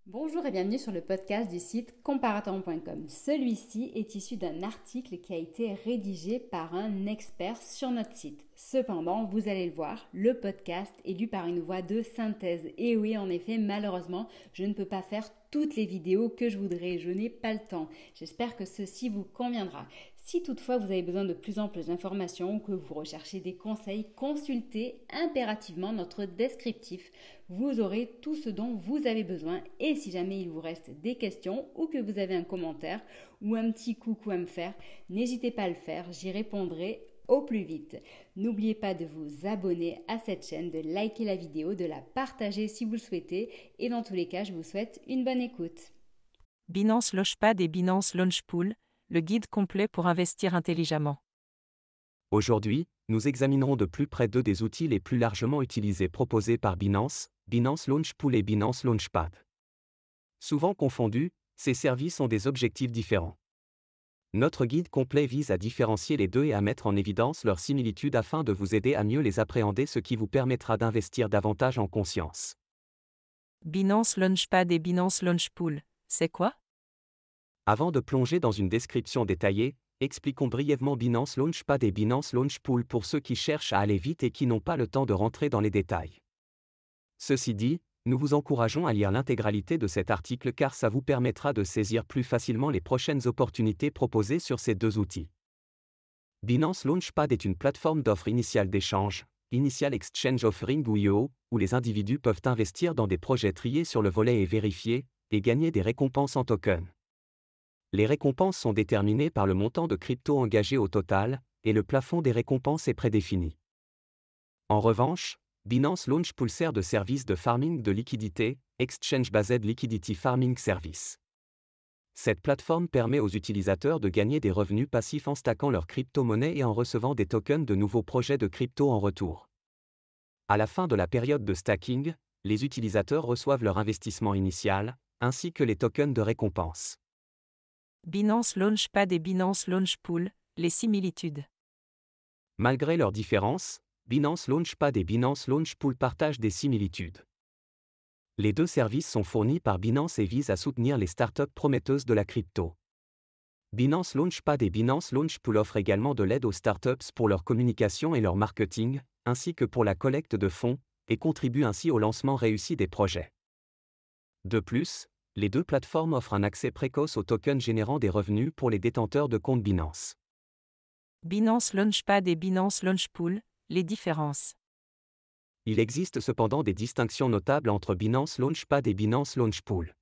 Bonjour et bienvenue sur le podcast du site comparaton.com. Celui-ci est issu d'un article qui a été rédigé par un expert sur notre site. Cependant, vous allez le voir, le podcast est lu par une voix de synthèse. Et oui, en effet, malheureusement, je ne peux pas faire toutes les vidéos que je voudrais. Je n'ai pas le temps. J'espère que ceci vous conviendra. Si toutefois vous avez besoin de plus amples informations ou que vous recherchez des conseils, consultez impérativement notre descriptif. Vous aurez tout ce dont vous avez besoin et si jamais il vous reste des questions ou que vous avez un commentaire ou un petit coucou à me faire, n'hésitez pas à le faire, j'y répondrai au plus vite. N'oubliez pas de vous abonner à cette chaîne, de liker la vidéo, de la partager si vous le souhaitez et dans tous les cas, je vous souhaite une bonne écoute. Binance Launchpad et Binance Launchpool, le guide complet pour investir intelligemment. Aujourd'hui, nous examinerons de plus près deux des outils les plus largement utilisés proposés par Binance, Binance Launchpool et Binance Launchpad. Souvent confondus, ces services ont des objectifs différents. Notre guide complet vise à différencier les deux et à mettre en évidence leurs similitudes afin de vous aider à mieux les appréhender, ce qui vous permettra d'investir davantage en conscience. Binance Launchpad et Binance Launchpool, c'est quoi? Avant de plonger dans une description détaillée, expliquons brièvement Binance Launchpad et Binance Launchpool pour ceux qui cherchent à aller vite et qui n'ont pas le temps de rentrer dans les détails. Ceci dit, nous vous encourageons à lire l'intégralité de cet article car ça vous permettra de saisir plus facilement les prochaines opportunités proposées sur ces deux outils. Binance Launchpad est une plateforme d'offres initiales d'échange, Initial Exchange Offering ou IEO, où les individus peuvent investir dans des projets triés sur le volet et vérifiés, et gagner des récompenses en tokens. Les récompenses sont déterminées par le montant de crypto engagé au total, et le plafond des récompenses est prédéfini. En revanche, Binance Launchpool sert de service de farming de liquidité, Exchange Based Liquidity Farming Service. Cette plateforme permet aux utilisateurs de gagner des revenus passifs en stackant leur crypto-monnaie et en recevant des tokens de nouveaux projets de crypto en retour. À la fin de la période de stacking, les utilisateurs reçoivent leur investissement initial, ainsi que les tokens de récompense. Binance Launchpad et Binance Launchpool, les similitudes. Malgré leurs différences, Binance Launchpad et Binance Launchpool partagent des similitudes. Les deux services sont fournis par Binance et visent à soutenir les startups prometteuses de la crypto. Binance Launchpad et Binance Launchpool offrent également de l'aide aux startups pour leur communication et leur marketing, ainsi que pour la collecte de fonds, et contribuent ainsi au lancement réussi des projets. De plus, les deux plateformes offrent un accès précoce aux tokens générant des revenus pour les détenteurs de comptes Binance. Binance Launchpad et Binance Launchpool, les différences. Il existe cependant des distinctions notables entre Binance Launchpad et Binance Launchpool.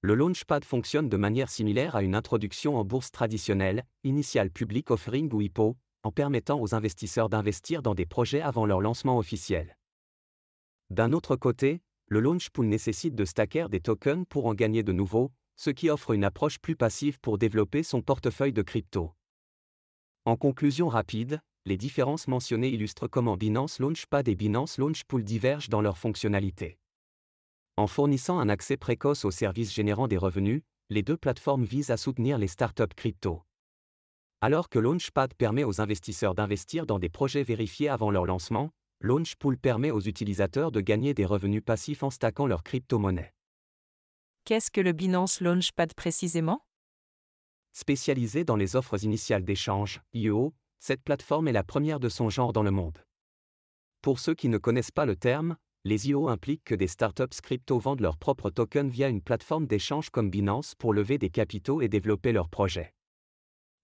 Le Launchpad fonctionne de manière similaire à une introduction en bourse traditionnelle, Initial Public Offering ou IPO, en permettant aux investisseurs d'investir dans des projets avant leur lancement officiel. D'un autre côté, le Launchpool nécessite de stacker des tokens pour en gagner de nouveaux, ce qui offre une approche plus passive pour développer son portefeuille de crypto. En conclusion rapide, les différences mentionnées illustrent comment Binance Launchpad et Binance Launchpool divergent dans leurs fonctionnalités. En fournissant un accès précoce aux services générant des revenus, les deux plateformes visent à soutenir les startups crypto. Alors que Launchpad permet aux investisseurs d'investir dans des projets vérifiés avant leur lancement, Launchpool permet aux utilisateurs de gagner des revenus passifs en stackant leur crypto-monnaie. Qu'est-ce que le Binance Launchpad précisément? Spécialisée dans les offres initiales d'échange, IEO, cette plateforme est la première de son genre dans le monde. Pour ceux qui ne connaissent pas le terme, les IEO impliquent que des startups crypto vendent leurs propres tokens via une plateforme d'échange comme Binance pour lever des capitaux et développer leurs projets.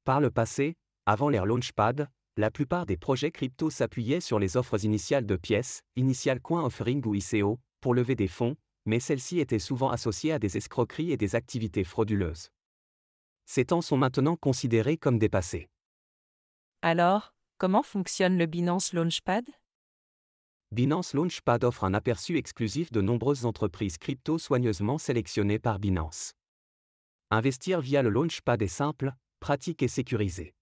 Par le passé, avant l'ère Launchpad, la plupart des projets crypto s'appuyaient sur les offres initiales de pièces, Initial Coin Offering ou ICO, pour lever des fonds, mais celles-ci étaient souvent associées à des escroqueries et des activités frauduleuses. Ces temps sont maintenant considérés comme dépassés. Alors, comment fonctionne le Binance Launchpad? Binance Launchpad offre un aperçu exclusif de nombreuses entreprises crypto soigneusement sélectionnées par Binance. Investir via le Launchpad est simple, pratique et sécurisé.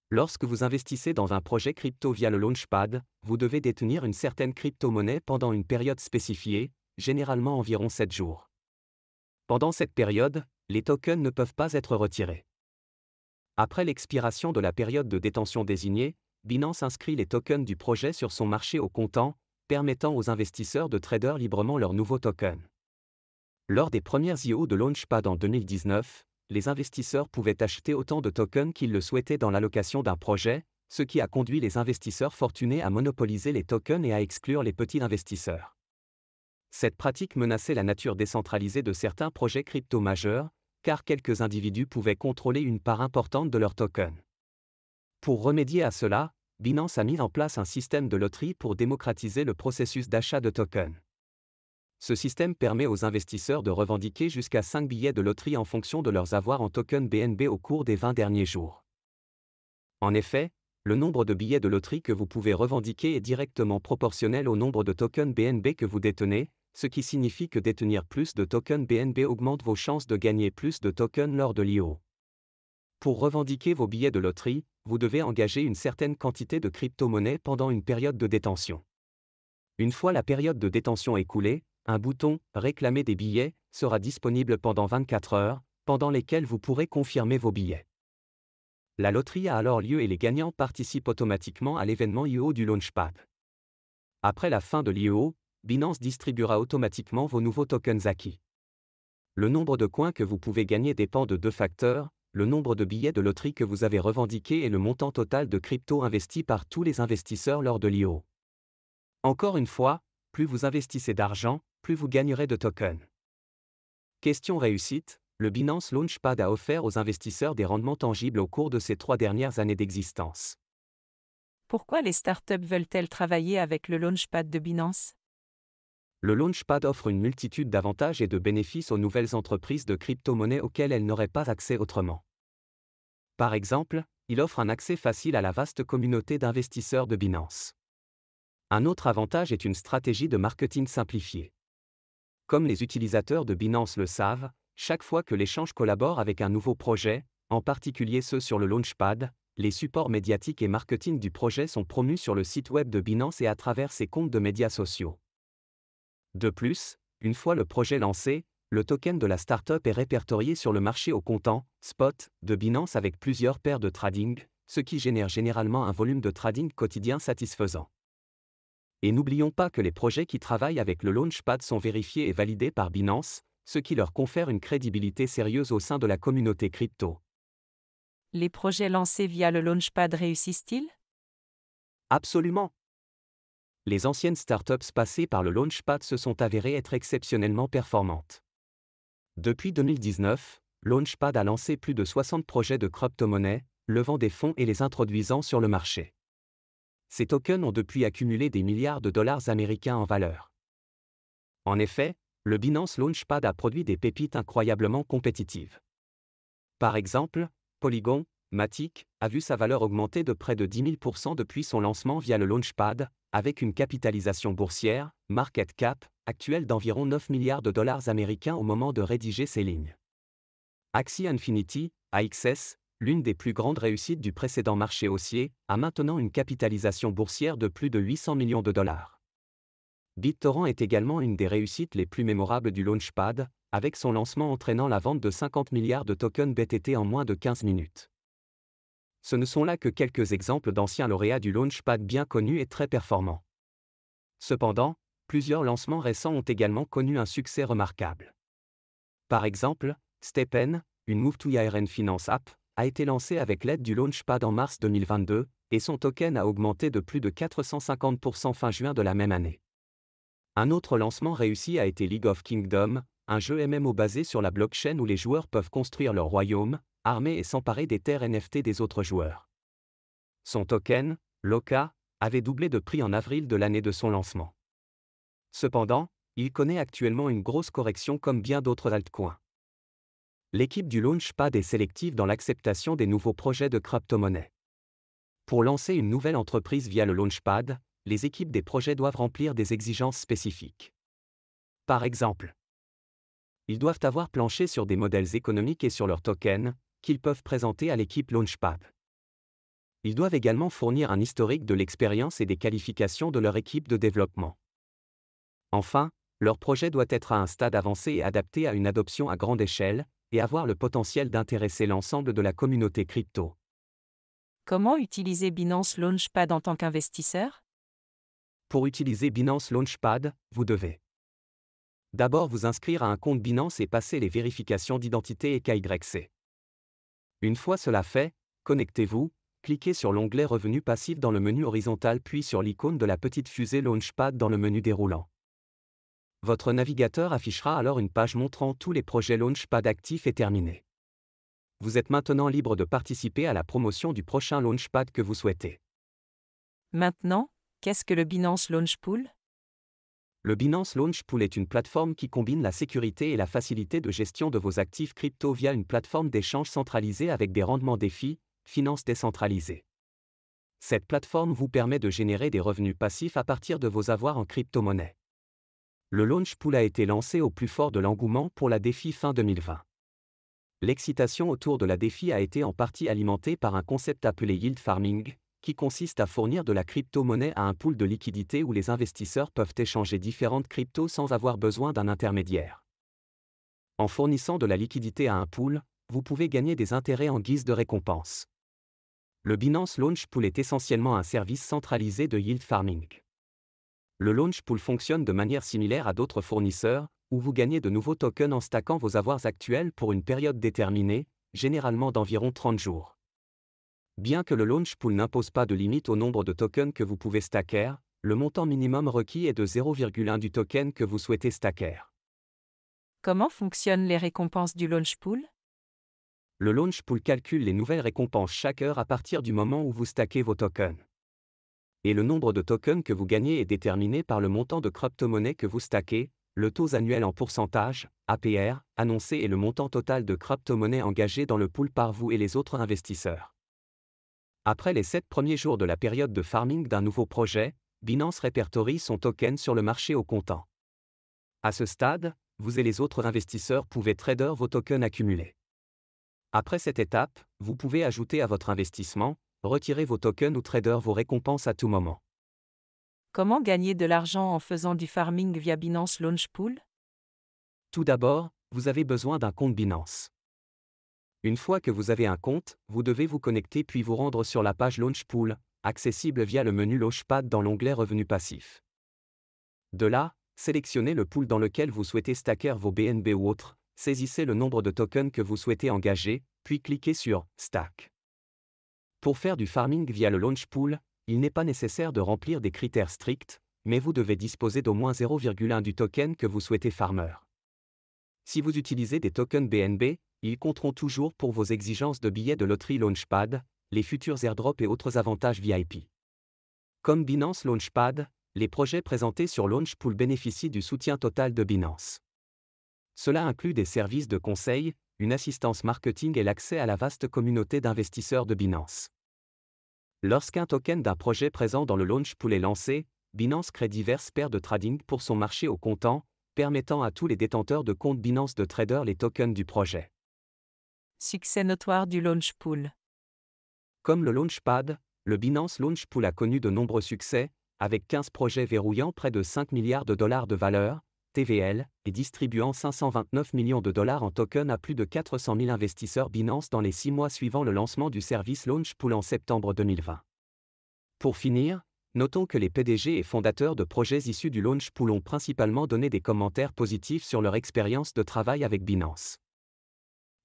Lorsque vous investissez dans un projet crypto via le Launchpad, vous devez détenir une certaine crypto-monnaie pendant une période spécifiée, généralement environ 7 jours. Pendant cette période, les tokens ne peuvent pas être retirés. Après l'expiration de la période de détention désignée, Binance inscrit les tokens du projet sur son marché au comptant, permettant aux investisseurs de trader librement leurs nouveaux tokens. Lors des premières IO de Launchpad en 2019, les investisseurs pouvaient acheter autant de tokens qu'ils le souhaitaient dans l'allocation d'un projet, ce qui a conduit les investisseurs fortunés à monopoliser les tokens et à exclure les petits investisseurs. Cette pratique menaçait la nature décentralisée de certains projets crypto majeurs, car quelques individus pouvaient contrôler une part importante de leurs tokens. Pour remédier à cela, Binance a mis en place un système de loterie pour démocratiser le processus d'achat de tokens. Ce système permet aux investisseurs de revendiquer jusqu'à 5 billets de loterie en fonction de leurs avoirs en tokens BNB au cours des 20 derniers jours. En effet, le nombre de billets de loterie que vous pouvez revendiquer est directement proportionnel au nombre de tokens BNB que vous détenez, ce qui signifie que détenir plus de tokens BNB augmente vos chances de gagner plus de tokens lors de l'IO. Pour revendiquer vos billets de loterie, vous devez engager une certaine quantité de crypto-monnaie pendant une période de détention. Une fois la période de détention écoulée, un bouton « Réclamer des billets » sera disponible pendant 24 heures, pendant lesquelles vous pourrez confirmer vos billets. La loterie a alors lieu et les gagnants participent automatiquement à l'événement IO du Launchpad. Après la fin de l'IO, Binance distribuera automatiquement vos nouveaux tokens acquis. Le nombre de coins que vous pouvez gagner dépend de deux facteurs, le nombre de billets de loterie que vous avez revendiqués et le montant total de crypto investi par tous les investisseurs lors de l'IO. Encore une fois, plus vous investissez d'argent, plus vous gagnerez de tokens. Question réussite, le Binance Launchpad a offert aux investisseurs des rendements tangibles au cours de ses 3 dernières années d'existence. Pourquoi les startups veulent-elles travailler avec le Launchpad de Binance? Le Launchpad offre une multitude d'avantages et de bénéfices aux nouvelles entreprises de crypto-monnaie auxquelles elles n'auraient pas accès autrement. Par exemple, il offre un accès facile à la vaste communauté d'investisseurs de Binance. Un autre avantage est une stratégie de marketing simplifiée. Comme les utilisateurs de Binance le savent, chaque fois que l'échange collabore avec un nouveau projet, en particulier ceux sur le Launchpad, les supports médiatiques et marketing du projet sont promus sur le site web de Binance et à travers ses comptes de médias sociaux. De plus, une fois le projet lancé, le token de la startup est répertorié sur le marché au comptant, spot, de Binance avec plusieurs paires de trading, ce qui génère généralement un volume de trading quotidien satisfaisant. Et n'oublions pas que les projets qui travaillent avec le Launchpad sont vérifiés et validés par Binance, ce qui leur confère une crédibilité sérieuse au sein de la communauté crypto. Les projets lancés via le Launchpad réussissent-ils? Absolument. Les anciennes startups passées par le Launchpad se sont avérées être exceptionnellement performantes. Depuis 2019, Launchpad a lancé plus de 60 projets de crypto-monnaies, levant des fonds et les introduisant sur le marché. Ces tokens ont depuis accumulé des milliards de dollars américains en valeur. En effet, le Binance Launchpad a produit des pépites incroyablement compétitives. Par exemple, Polygon, Matic, a vu sa valeur augmenter de près de 10 000% depuis son lancement via le Launchpad, avec une capitalisation boursière, market cap, actuelle d'environ 9 milliards de dollars américains au moment de rédiger ces lignes. Axie Infinity, AXS, l'une des plus grandes réussites du précédent marché haussier, a maintenant une capitalisation boursière de plus de 800 millions de dollars. BitTorrent est également une des réussites les plus mémorables du Launchpad, avec son lancement entraînant la vente de 50 milliards de tokens BTT en moins de 15 minutes. Ce ne sont là que quelques exemples d'anciens lauréats du Launchpad bien connus et très performants. Cependant, plusieurs lancements récents ont également connu un succès remarquable. Par exemple, STEPN, une Move-to-IRN Finance app, a été lancée avec l'aide du Launchpad en mars 2022, et son token a augmenté de plus de 450% fin juin de la même année. Un autre lancement réussi a été League of Kingdoms, un jeu MMO basé sur la blockchain où les joueurs peuvent construire leur royaume, armer et s'emparer des terres NFT des autres joueurs. Son token, LOCA, avait doublé de prix en avril de l'année de son lancement. Cependant, il connaît actuellement une grosse correction comme bien d'autres altcoins. L'équipe du Launchpad est sélective dans l'acceptation des nouveaux projets de crypto-monnaie. Pour lancer une nouvelle entreprise via le Launchpad, les équipes des projets doivent remplir des exigences spécifiques. Par exemple, ils doivent avoir planché sur des modèles économiques et sur leurs tokens, qu'ils peuvent présenter à l'équipe Launchpad. Ils doivent également fournir un historique de l'expérience et des qualifications de leur équipe de développement. Enfin, leur projet doit être à un stade avancé et adapté à une adoption à grande échelle, et avoir le potentiel d'intéresser l'ensemble de la communauté crypto. Comment utiliser Binance Launchpad en tant qu'investisseur? Pour utiliser Binance Launchpad, vous devez D'abord vous inscrire à un compte Binance et passer les vérifications d'identité et KYC. Une fois cela fait, connectez-vous, cliquez sur l'onglet Revenus passifs dans le menu horizontal puis sur l'icône de la petite fusée Launchpad dans le menu déroulant. Votre navigateur affichera alors une page montrant tous les projets Launchpad actifs et terminés. Vous êtes maintenant libre de participer à la promotion du prochain Launchpad que vous souhaitez. Maintenant, qu'est-ce que le Binance Launch Pool? Le Binance Launch Pool est une plateforme qui combine la sécurité et la facilité de gestion de vos actifs crypto via une plateforme d'échange centralisée avec des rendements défis, finances décentralisées. Cette plateforme vous permet de générer des revenus passifs à partir de vos avoirs en crypto-monnaie. Le Launch Pool a été lancé au plus fort de l'engouement pour la DeFi fin 2020. L'excitation autour de la DeFi a été en partie alimentée par un concept appelé yield farming, qui consiste à fournir de la crypto-monnaie à un pool de liquidités où les investisseurs peuvent échanger différentes cryptos sans avoir besoin d'un intermédiaire. En fournissant de la liquidité à un pool, vous pouvez gagner des intérêts en guise de récompense. Le Binance Launch Pool est essentiellement un service centralisé de yield farming. Le Launch Pool fonctionne de manière similaire à d'autres fournisseurs, où vous gagnez de nouveaux tokens en stackant vos avoirs actuels pour une période déterminée, généralement d'environ 30 jours. Bien que le Launch Pool n'impose pas de limite au nombre de tokens que vous pouvez stacker, le montant minimum requis est de 0,1 du token que vous souhaitez stacker. Comment fonctionnent les récompenses du Launch Pool? Le Launch Pool calcule les nouvelles récompenses chaque heure à partir du moment où vous stackez vos tokens. Et le nombre de tokens que vous gagnez est déterminé par le montant de crypto-monnaie que vous stackez, le taux annuel en pourcentage, APR, annoncé et le montant total de crypto-monnaie engagé dans le pool par vous et les autres investisseurs. Après les 7 premiers jours de la période de farming d'un nouveau projet, Binance répertorie son token sur le marché au comptant. À ce stade, vous et les autres investisseurs pouvez trader vos tokens accumulés. Après cette étape, vous pouvez ajouter à votre investissement, retirer vos tokens ou trader vos récompenses à tout moment. Comment gagner de l'argent en faisant du farming via Binance Launch Pool? Tout d'abord, vous avez besoin d'un compte Binance. Une fois que vous avez un compte, vous devez vous connecter puis vous rendre sur la page Launch Pool, accessible via le menu Launchpad dans l'onglet Revenus passifs. De là, sélectionnez le pool dans lequel vous souhaitez stacker vos BNB ou autres, saisissez le nombre de tokens que vous souhaitez engager, puis cliquez sur « Stack ». Pour faire du farming via le Launch Pool, il n'est pas nécessaire de remplir des critères stricts, mais vous devez disposer d'au moins 0,1 du token que vous souhaitez farmer. Si vous utilisez des tokens BNB, ils compteront toujours pour vos exigences de billets de loterie Launchpad, les futurs airdrops et autres avantages VIP. Comme Binance Launchpad, les projets présentés sur Launch Pool bénéficient du soutien total de Binance. Cela inclut des services de conseil, une assistance marketing et l'accès à la vaste communauté d'investisseurs de Binance. Lorsqu'un token d'un projet présent dans le Launch Pool est lancé, Binance crée diverses paires de trading pour son marché au comptant, permettant à tous les détenteurs de comptes Binance de trader les tokens du projet. Succès notoire du Launch Pool. Comme le Launchpad, le Binance Launch Pool a connu de nombreux succès, avec 15 projets verrouillant près de 5 milliards de dollars de valeur, TVL, et distribuant 529 millions de dollars en tokens à plus de 400 000 investisseurs Binance dans les 6 mois suivant le lancement du service Launch Pool en septembre 2020. Pour finir, notons que les PDG et fondateurs de projets issus du Launch Pool ont principalement donné des commentaires positifs sur leur expérience de travail avec Binance.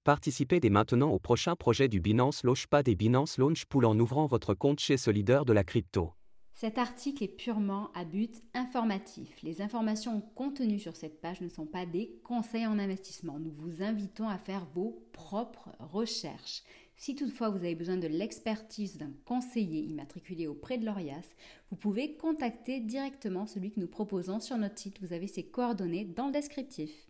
Participez dès maintenant au prochain projet du Binance Launchpad et Binance Launch Pool en ouvrant votre compte chez ce leader de la crypto. Cet article est purement à but informatif. Les informations contenues sur cette page ne sont pas des conseils en investissement. Nous vous invitons à faire vos propres recherches. Si toutefois vous avez besoin de l'expertise d'un conseiller immatriculé auprès de l'ORIAS, vous pouvez contacter directement celui que nous proposons sur notre site. Vous avez ses coordonnées dans le descriptif.